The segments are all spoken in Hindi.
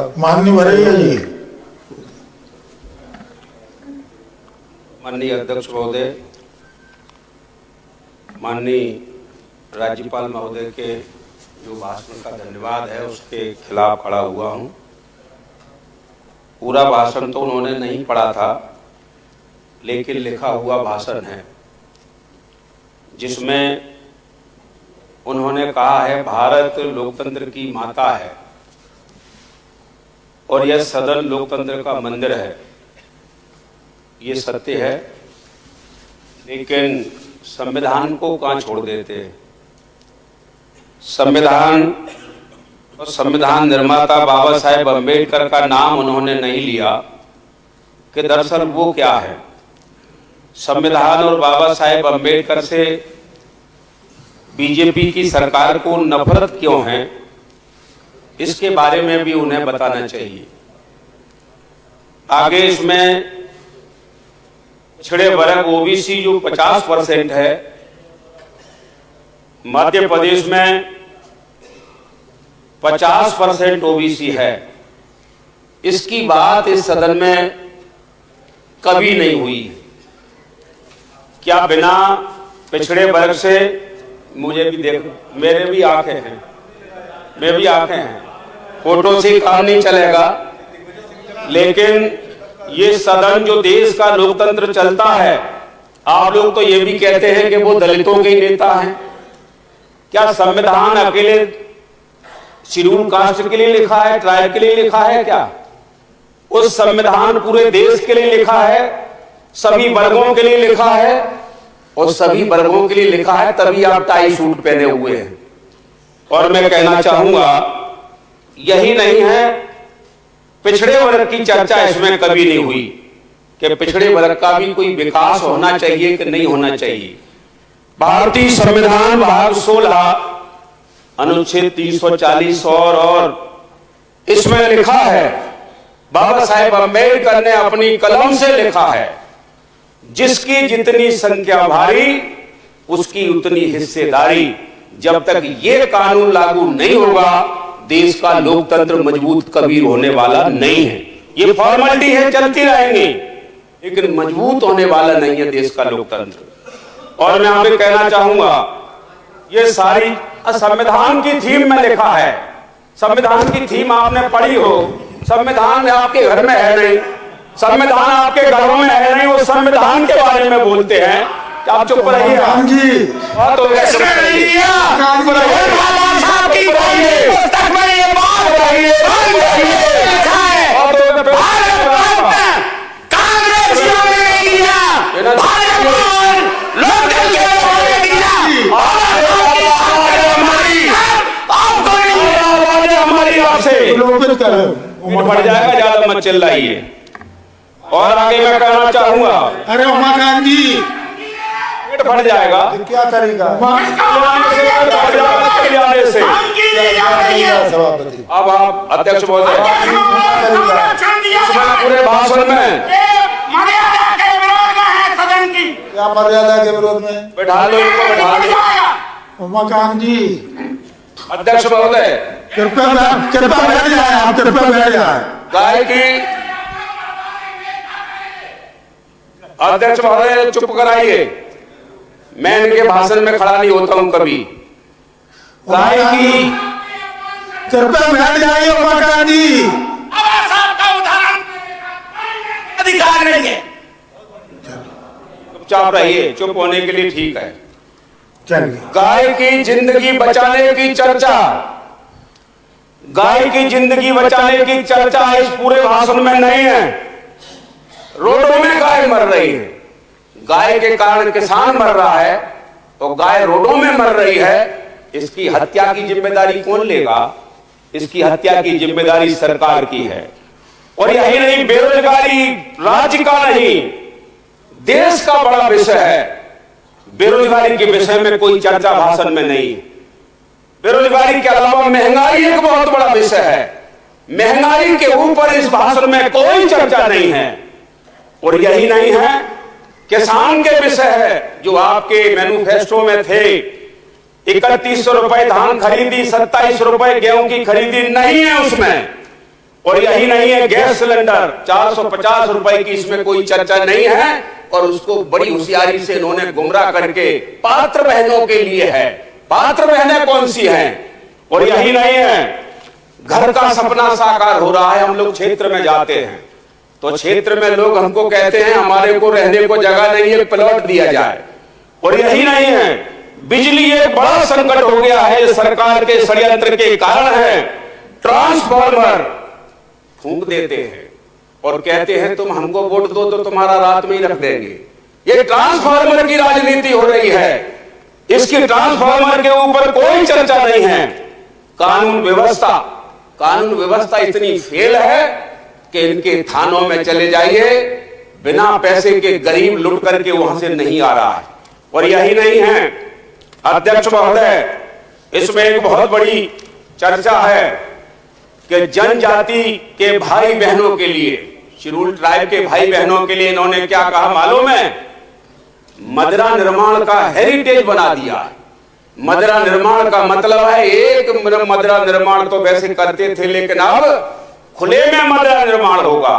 माननीय भरैया जी। माननीय अध्यक्ष महोदय, माननीय राज्यपाल महोदय के जो भाषण का धन्यवाद है उसके खिलाफ खड़ा हुआ हूँ। पूरा भाषण तो उन्होंने नहीं पढ़ा था, लेकिन लिखा हुआ भाषण है जिसमें उन्होंने कहा है भारत लोकतंत्र की माता है और यह सदन लोकतंत्र का मंदिर है। ये सत्य है, लेकिन संविधान को कहाँ छोड़ देते हैं। संविधान और संविधान निर्माता बाबा साहेब अम्बेडकर का नाम उन्होंने नहीं लिया कि दरअसल वो क्या है। संविधान और बाबा साहेब अम्बेडकर से बीजेपी की सरकार को नफरत क्यों है, इसके बारे में भी उन्हें बताना चाहिए। आगे इसमें पिछड़े वर्ग ओबीसी जो 50% है, मध्य प्रदेश में 50% ओबीसी है, इसकी बात इस सदन में कभी नहीं हुई। क्या बिना पिछड़े वर्ग से, मुझे भी देख, मेरे भी आंखें हैं, मेरे भी आंखें हैं, फोटो से काम नहीं चलेगा, लेकिन ये सदन जो देश का लोकतंत्र चलता है, आप लोग तो ये भी कहते हैं कि वो दलितों के नेता हैं। क्या संविधान अकेले शेड्यूल कास्ट के लिए लिखा है, ट्राइब के लिए लिखा है क्या? उस संविधान पूरे देश के लिए लिखा है, सभी वर्गों के लिए लिखा है, और सभी वर्गों के लिए लिखा है, तभी आप टाई सूट पहने हुए हैं। और मैं कहना चाहूंगा, यही नहीं है, पिछड़े वर्ग की चर्चा इसमें कभी नहीं हुई कि पिछड़े वर्ग का भी कोई विकास होना चाहिए कि नहीं होना चाहिए। भारतीय संविधान भाग 16 अनुच्छेद 340 और इसमें लिखा है, बाबा साहेब अम्बेडकर ने अपनी कलम से लिखा है, जिसकी जितनी संख्या भारी उसकी उतनी हिस्सेदारी। जब तक ये कानून लागू नहीं होगा, देश का लोकतंत्र मजबूत कभी होने वाला नहीं है। ये फॉर्मेलिटी है, चलती रहेंगी, लेकिन मजबूत होने वाला नहीं है देश का लोकतंत्र। और मैं आपसे कहना चाहूंगा, ये सारी संविधान की थीम में लिखा है। संविधान की थीम आपने पढ़ी हो, संविधान आपके घर में है नहीं, संविधान आपके घरों में है नहीं, वो संविधान के बारे में बोलते हैं। आप चुप रहिए बढ़ जाएगा, ज्यादा मत चिल्लाइए। और आगे मैं कहना चाहूंगा, अरे उमाकांत जी, पेट बढ़ जाएगा, क्या तरीका से। अब आप अध्यक्ष महोदय, पूरे भाषण में क्या मर्यादा के विरोध में? बैठा लो इनको, बैठा लो। उमाकांत जी, अध्यक्ष महोदय, कृपया बैठ जाए, आप कृपया बैठ जाए। गाय की अध्यक्ष महोदय चुप कराइए, मैं इनके भाषण में खड़ा नहीं होता हूं कभी। गाय की कृपया बैठ जाइए उमाकांत जी। का उदाहरण अधिकार नहीं है। चुपचाप रहिए, चुप होने के लिए ठीक है। चलिए, गाय की जिंदगी बचाने की चर्चा, गाय की जिंदगी बचाने की चर्चा इस पूरे भाषण में नहीं है। रोडों में गाय मर रही है, गाय के कारण किसान मर रहा है, तो गाय रोडों में मर रही है। इसकी हत्या की जिम्मेदारी कौन लेगा? इसकी हत्या की जिम्मेदारी सरकार की है। और यही नहीं, बेरोजगारी राज्य का नहीं, देश का बड़ा विषय है। बेरोजगारी के विषय में कोई चर्चा भाषण में नहीं। बेरोजगारी के अलावा महंगाई एक बहुत बड़ा विषय है। महंगाई के ऊपर इस भाषण में कोई चर्चा नहीं है। और यही नहीं है, किसान के विषय है जो आपके मैनिफेस्टो में थे। 3100 रुपए धान खरीदी, 27 रुपए गेहूं की खरीदी नहीं है उसमें। और यही नहीं है, गैस सिलेंडर 450 रुपए की इसमें कोई चर्चा नहीं है, और उसको बड़ी होशियारी से इन्होंने गुमराह करके पात्र बहनों के लिए है। पात्र बहनें कौन सी हैं? और यही नहीं है, घर का सपना साकार हो रहा है। हम लोग क्षेत्र में जाते हैं तो क्षेत्र में लोग हमको कहते हैं हमारे को रहने को जगह नहीं है, प्लॉट दिया जाए। और यही नहीं है, बिजली एक बड़ा संकट हो गया है, सरकार के षड्यंत्र के कारण है। ट्रांसफार्मर फूंक देते हैं और कहते हैं तुम हमको वोट दो तो तुम्हारा रात में ही रख देंगे। ये ट्रांसफार्मर की राजनीति हो रही है। इसकी ट्रांसफार्मर के ऊपर कोई चर्चा नहीं है। कानून व्यवस्था इतनी फेल है कि इनके थानों में चले जाइए, बिना पैसे के गरीब लुट करके वहां से नहीं आ रहा है। और यही नहीं है अध्यक्ष महोदय, इसमें एक बहुत बड़ी चर्चा है कि जनजाति के भाई बहनों के लिए, शेड्यूल्ड ट्राइब के भाई बहनों के लिए इन्होंने क्या कहा मालूम है? मदरा निर्माण का हेरिटेज बना दिया। मदरा निर्माण का मतलब है एक मदरा निर्माण तो वैसे करते थे, लेकिन अब खुले में मदरा निर्माण होगा।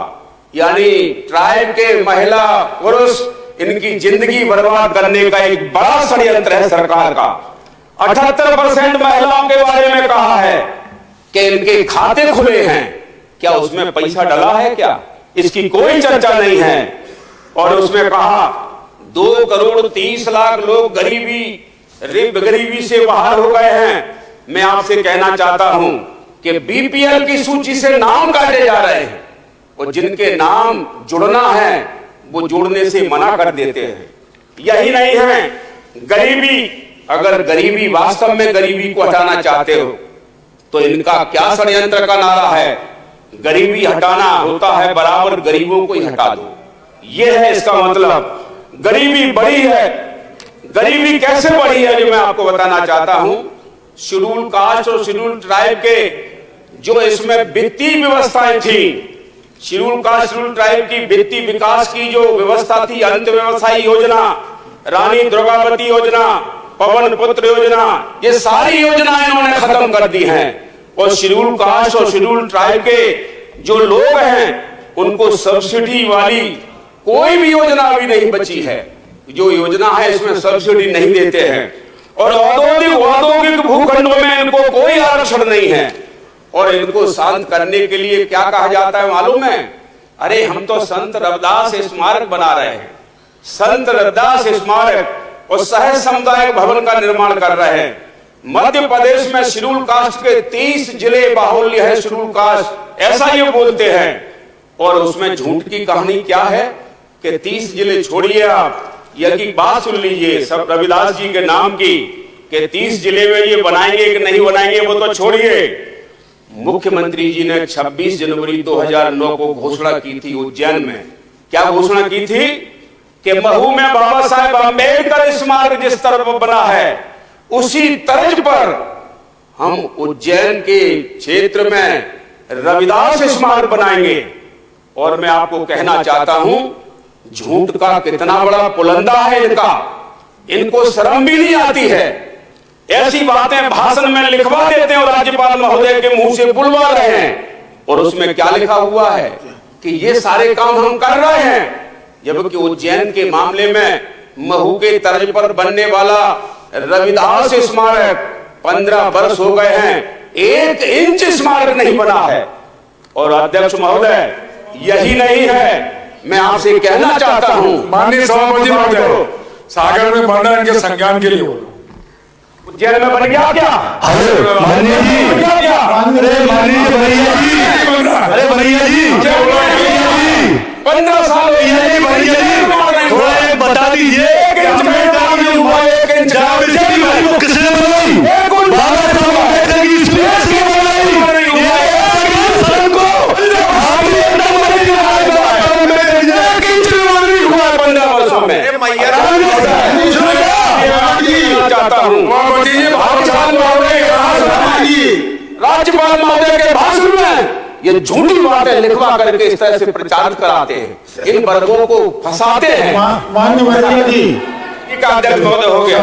यानी ट्राइब के महिला पुरुष इनकी जिंदगी बर्बाद करने का एक बड़ा षड्यंत्र है सरकार का। 78% महिलाओं के बारे में कहा है कि इनके खाते खुले हैं, क्या उसमें पैसा डला है क्या? इसकी कोई चर्चा नहीं है। और उसमें कहा 2,30,00,000 लोग गरीबी से बाहर हो गए हैं। मैं आपसे कहना चाहता हूं कि बीपीएल की सूची से नाम काटे जा रहे हैं, और जिनके नाम जुड़ना है वो जुड़ने से मना कर देते हैं। यही नहीं है, गरीबी, अगर गरीबी वास्तव में गरीबी को हटाना चाहते हो तो इनका क्या षड्यंत्र का नारा है? गरीबी हटाना होता है बराबर गरीबों को ही हटा दो। यह है इसका मतलब। गरीबी बढ़ी है। गरीबी कैसे बढ़ी है जो मैं आपको बताना चाहता हूं। शेड्यूल कास्ट और शेड्यूल ट्राइब के जो इसमें वित्तीय व्यवस्थाएं थी, शेड्यूल कास्ट शेड्यूल ट्राइब की वित्तीय विकास की जो व्यवस्था थी, अंत व्यवसायी योजना, रानी दुर्गावती योजना, पवन पुत्र योजना, ये सारी योजनाएं इन्होंने खत्म कर दी हैं। और शेड्यूल कास्ट और शेड्यूल ट्राइब के जो लोग हैं उनको सब्सिडी वाली कोई भी योजना अभी नहीं बची है। जो योजना है इसमें सब्सिडी नहीं देते हैं। और औद्योगिक भूखंडों में इनको कोई आरक्षण नहीं है। और इनको शांत करने के लिए क्या कहा जाता है मालूम है? अरे हम तो संत रविदास स्मारक बना रहे हैं, संत रविदास स्मारक और सह सामुदायिक भवन का निर्माण कर रहे हैं। मध्य प्रदेश में शेड्यूल कास्ट के 30 जिले बाहुल्य है शेड्यूल कास्ट, ऐसा ये बोलते हैं। और उसमें झूठ की कहानी क्या है कि 30 जिले छोड़िए आप, यही बात सुन लीजिए सब रविदास जी के नाम की कि 30 जिले में ये बनाएंगे कि नहीं बनाएंगे वो तो छोड़िए। मुख्यमंत्री जी ने 26 जनवरी 2009 को घोषणा की थी उज्जैन में। क्या घोषणा की थी कि महू में बाबा साहेब अम्बेडकर स्मारक जिस तरह बना है उसी तर्ज पर हम उज्जैन के क्षेत्र में रविदास स्मारक बनाएंगे। और मैं आपको कहना चाहता हूं झूठ का कितना बड़ा पुलंदा है इनका, इनको शर्म भी नहीं आती है। ऐसी बातें भाषण में लिखवा देते हैं और राज्यपाल महोदय के मुंह से बुलवा रहे हैं। और उसमें क्या लिखा हुआ है कि ये सारे काम हम कर रहे हैं, जबकि उज्जैन के मामले में महू के तर्ज पर बनने वाला रविदास स्मारक 15 वर्ष हो गए हैं, 1 इंच स्मारक नहीं बना है। और अध्यक्ष महोदय यही नहीं है, मैं आपसे कहना चाहता हूं माननीय सभापति महोदय, सागर में बनना इनके संज्ञान के लिए उज्जैन में बन गया क्या? अरे माननीय जी, अरे माननीय भैया जी, अरे भैया जी 15 साल भैया जी थोड़ा बता दीजिए किसने बनाई? बाबा साहब अम्बेडकर की स्पेस क्यों बनाई? राज्यपाल महोदय के भाषण में ये झूठी बातें लिखवा करके इस तरह से प्रचार कराते हैं, इन वर्गों को फंसाते हैं। माननीय भैया जी, का अध्यक्ष महोदय हो गया।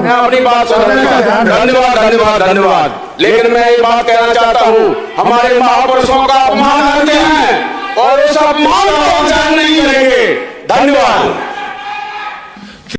मैं अपनी बात सुनाऊंगा। धन्यवाद धन्यवाद धन्यवाद। लेकिन मैं ये बात कहना चाहता हूँ, हमारे महापुरुषों का अपमान करते हैं और उस अपमान को सहन नहीं करेंगे। धन्यवाद।